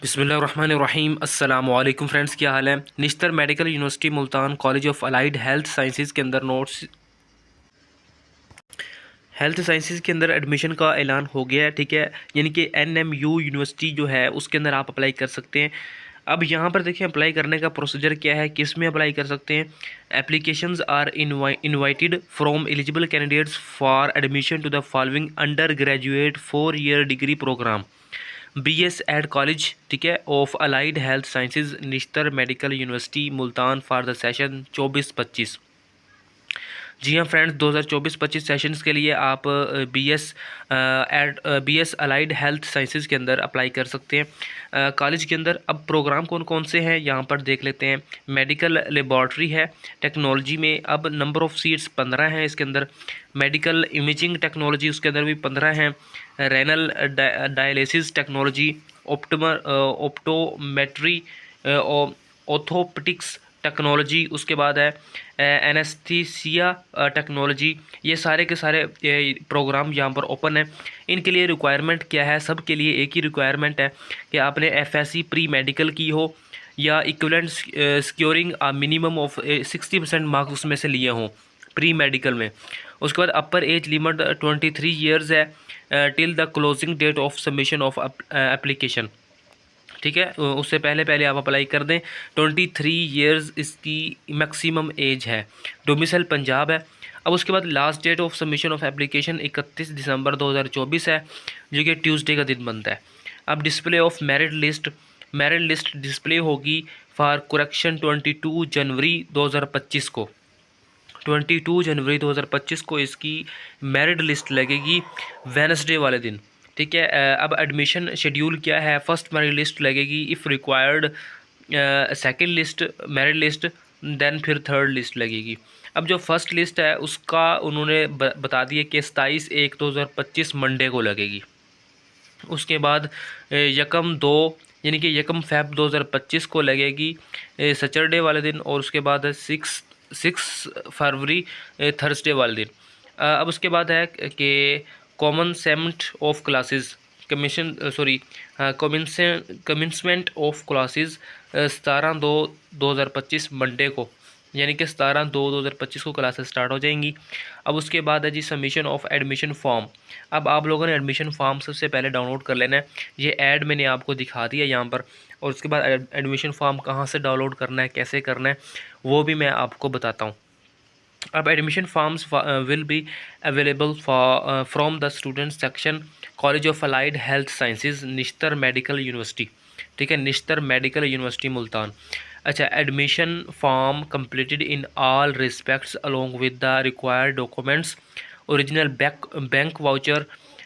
बिस्मिल्लाहिर्रहमानिर्रहीम अस्सलाम वालेकुम फ्रेंड्स, क्या हाल है। Nishtar medical university Multan college of allied health sciences के अंदर एडमिशन का ऐलान हो गया है। ठीक है, यानी कि NMU यूनिवर्सिटी जो है उसके अंदर आप अप्लाई कर सकते हैं। अब यहाँ पर देखिए अप्लाई करने का प्रोसीजर क्या है, किस में अप्लाई कर सकते हैं। Applications are invited from eligible candidates for admission to the following under graduate 4 year degree program BS एड कॉलेज, ठीक है, of allied health sciences Nishtar medical university Multan for the session 24-25। जी हाँ फ्रेंड्स, 2024-25 सेशंस के लिए आप BS अलाइड हेल्थ साइंसेज के अंदर अप्लाई कर सकते हैं कॉलेज के अंदर। अब प्रोग्राम कौन कौन से हैं यहाँ पर देख लेते हैं। मेडिकल लेबॉर्ट्री है, टेक्नोलॉजी में अब नंबर ऑफ़ सीट्स 15 हैं इसके अंदर। मेडिकल इमेजिंग टेक्नोलॉजी उसके अंदर भी 15 हैं। Renal dialysis technology, optometry, orthopaedics technology, उसके बाद है एनेस्थीसिया टेक्नोलॉजी। ये सारे के सारे प्रोग्राम यहाँ पर ओपन है। इनके लिए रिक्वायरमेंट क्या है, सब के लिए एक ही रिक्वायरमेंट है कि आपने FSC प्री मेडिकल की हो या equivalent securing minimum of 60% marks उसमें से लिए हों प्री मेडिकल में। उसके बाद अपर एज लिमिट 23 ईयर्स है till the closing date of submission of application. ठीक है, उससे पहले पहले आप अप्लाई कर दें। 23 ईयर्स इसकी मैक्सिमम एज है। डोमिसाइल पंजाब है। अब उसके बाद last date of submission of application 31 दिसंबर 2024 है, जो कि ट्यूसडे का दिन बनता है। अब display of merit list display होगी फॉर करेक्शन 22 जनवरी 2025 को। 22 जनवरी 2025 को इसकी मेरिट लिस्ट लगेगी, वेडनेसडे वाले दिन। ठीक है, अब एडमिशन शेड्यूल क्या है। फर्स्ट मेरिट लिस्ट लगेगी if required, second list merit list, then फिर थर्ड लिस्ट लगेगी। अब जो फर्स्ट लिस्ट है उसका उन्होंने बता दिया कि 27/1/2025 मंडे को लगेगी। उसके बाद यकम 2 यानी कि यकम फ़ेब 2025 को लगेगी सैटरडे वाले दिन। और उसके बाद है 6 फरवरी थर्सडे वाले दिन। अब उसके बाद है कि commencement of classes commission sorry commencement of classes 17/2/2025 Monday को, यानी कि 17/2/2025 को क्लासेस स्टार्ट हो जाएंगी। अब उसके बाद है जी सबमिशन ऑफ एडमिशन फॉर्म। अब आप लोगों ने एडमिशन फॉर्म सबसे पहले डाउनलोड कर लेना है। ये ऐड मैंने आपको दिखा दिया यहाँ पर। और उसके बाद एडमिशन फॉर्म कहाँ से डाउनलोड करना है, कैसे करना है, वो भी मैं आपको बताता हूँ। अब admission forms will be available from the student section college of allied health sciences Nishtar medical university. ठीक है, निश्तर मेडिकल यूनिवर्सिटी मुल्तान। अच्छा, admission form completed in all respects along with the required documents, original bank voucher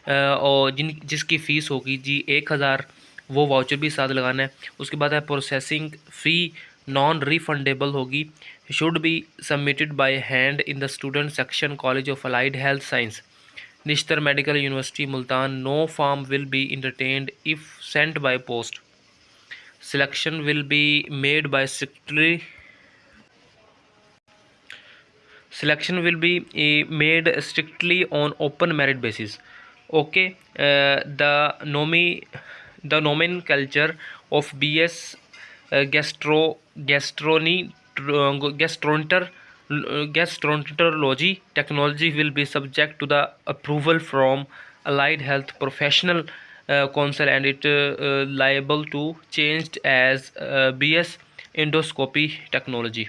और जिसकी fees होगी जी 1000, वो voucher भी साथ लगाना है। उसके बाद है प्रोसेसिंग फ़ी नॉन रिफंडेबल होगी, should be submitted by hand in the student section college of allied health science Nishtar medical university Multan. No form will be entertained if sent by post. Selection will be made by strictly on open merit basis. Okay, the nomenclature of BS gastroenterology technology will be subject to the approval from allied health professional council, and it liable to changed as BS endoscopy technology.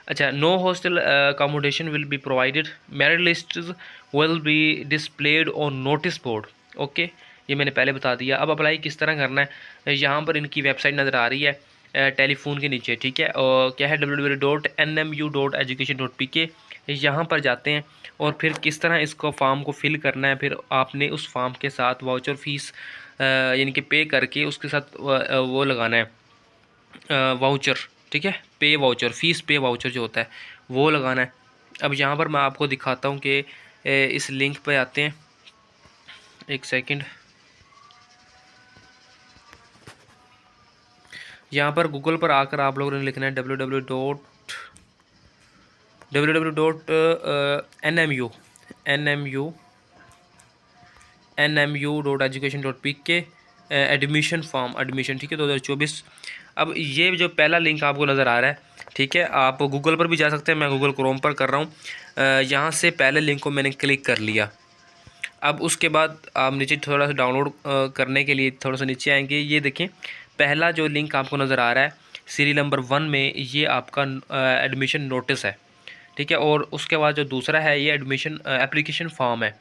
अच्छा, no hostel accommodation will be provided, merit list will be displayed on notice board. Okay, ये मैंने पहले बता दिया। अब apply किस तरह करना है, यहाँ पर इनकी वेबसाइट नज़र आ रही है टेलीफोन के नीचे। ठीक है, और क्या है www.nmu.education.pk। यहाँ पर जाते हैं और फिर किस तरह इसको फॉर्म को फिल करना है। फिर आपने उस फॉर्म के साथ वाउचर फीस यानी कि पे करके उसके साथ वो लगाना है वाउचर। ठीक है, पे वाउचर, फ़ीस पे वाउचर जो होता है वो लगाना है। अब यहाँ पर मैं आपको दिखाता हूँ कि इस लिंक पे आते हैं, एक सेकंड। यहाँ पर गूगल पर आकर आप लोगों ने लिखना है www.nmu.education.pk एडमिशन फॉर्म एडमिशन, ठीक है, 2024। अब ये जो पहला लिंक आपको नज़र आ रहा है, ठीक है, आप गूगल पर भी जा सकते हैं, मैं गूगल क्रोम पर कर रहा हूँ। यहाँ से पहले लिंक को मैंने क्लिक कर लिया। अब उसके बाद आप नीचे थोड़ा सा डाउनलोड करने के लिए थोड़ा सा नीचे आएंगे, ये देखें पहला जो लिंक आपको नज़र आ रहा है सीरियल नंबर 1 में, ये आपका एडमिशन नोटिस है, ठीक है। और उसके बाद जो दूसरा है ये एडमिशन एप्लीकेशन फॉर्म है,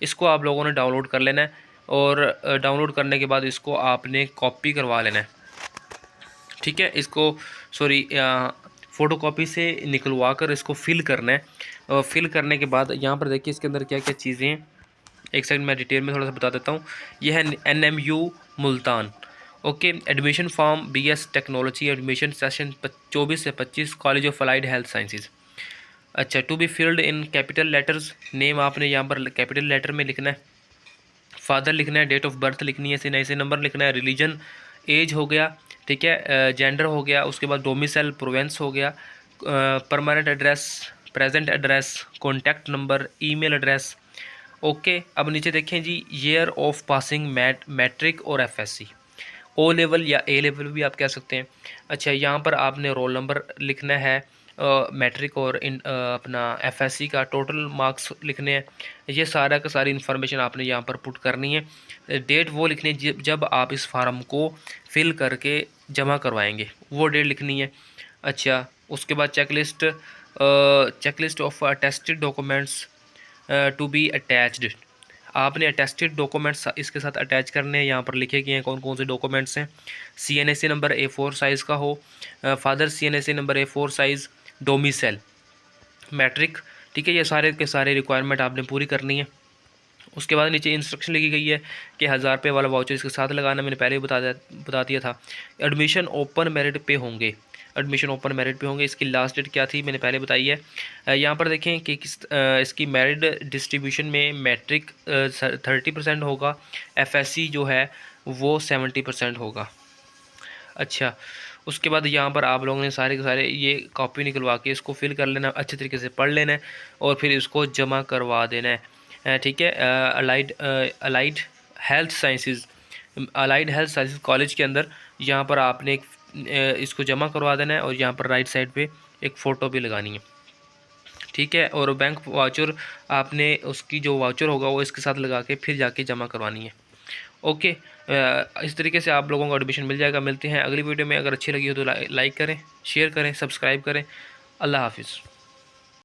इसको आप लोगों ने डाउनलोड कर लेना है। और डाउनलोड करने के बाद इसको आपने कॉपी करवा लेना है, ठीक है। इसको सॉरी फ़ोटो कॉपी से निकलवा कर इसको फिल करना है। और फिल करने के बाद यहाँ पर देखिए इसके अंदर क्या क्या चीज़ें हैं, एक सेकंड मैं डिटेल में थोड़ा सा बता देता हूँ। यह है NMU Multan, okay. Admission form BS technology, admission session 24 से 25, college of allied health sciences. अच्छा, to be filled in capital letters, name आपने यहाँ पर कैपिटल लेटर में लिखना है, फादर लिखना है, डेट ऑफ बर्थ लिखनी है, ऐसे नंबर लिखना है, रिलीजन एज हो गया, ठीक है, जेंडर हो गया, उसके बाद डोमिसाइल प्रोवेंस हो गया, permanent address, present address, contact number, email address, okay. अब नीचे देखें जी, ईयर ऑफ पासिंग मैट्रिक और FSC, O लेवल या A लेवल भी आप कह सकते हैं। अच्छा, यहाँ पर आपने रोल नंबर लिखना है, मैट्रिक और अपना FSC का टोटल मार्क्स लिखने हैं। ये सारा का सारी इन्फॉर्मेशन आपने यहाँ पर पुट करनी है। डेट वो लिखनी है जब आप इस फार्म को फिल करके जमा करवाएंगे, वो डेट लिखनी है। अच्छा, उसके बाद checklist of attested documents to be attached, आपने अटेस्टेड डॉक्यूमेंट्स इसके साथ अटैच करने हैं, यहाँ पर लिखे गए हैं कौन कौन से डॉक्यूमेंट्स हैं। CNSE नंबर A4 साइज़ का हो, father CNSE number A4 size, domicile, matric, ठीक है। ये सारे के सारे रिक्वायरमेंट आपने पूरी करनी है। उसके बाद नीचे इंस्ट्रक्शन लिखी गई है कि 1000 रुपये वाला वाउचर इसके साथ लगाना, मैंने पहले ही बता दिया था। एडमिशन ओपन मेरिट पे होंगे, एडमिशन ओपन मेरिट पे होंगे। इसकी लास्ट डेट क्या थी मैंने पहले बताई है। यहाँ पर देखें कि इसकी मेरिट डिस्ट्रीब्यूशन में मैट्रिक 30% होगा, FSC जो है वो 70% होगा। अच्छा, उसके बाद यहाँ पर आप लोगों ने सारे के सारे ये कॉपी निकलवा के इसको फिल कर लेना, अच्छे तरीके से पढ़ लेना है और फिर इसको जमा करवा देना है, ठीक है। Allied health sciences, allied health sciences college के अंदर यहाँ पर आपने इसको जमा करवा देना है और यहाँ पर राइट साइड पे एक फ़ोटो भी लगानी है, ठीक है। और बैंक वाउचर आपने उसकी जो वाउचर होगा वो इसके साथ लगा के फिर जाके जमा करवानी है, ओके। इस तरीके से आप लोगों को एडमिशन मिल जाएगा। मिलते हैं अगली वीडियो में, अगर अच्छी लगी हो तो लाइक करें, शेयर करें, सब्सक्राइब करें। अल्लाह हाफिज़।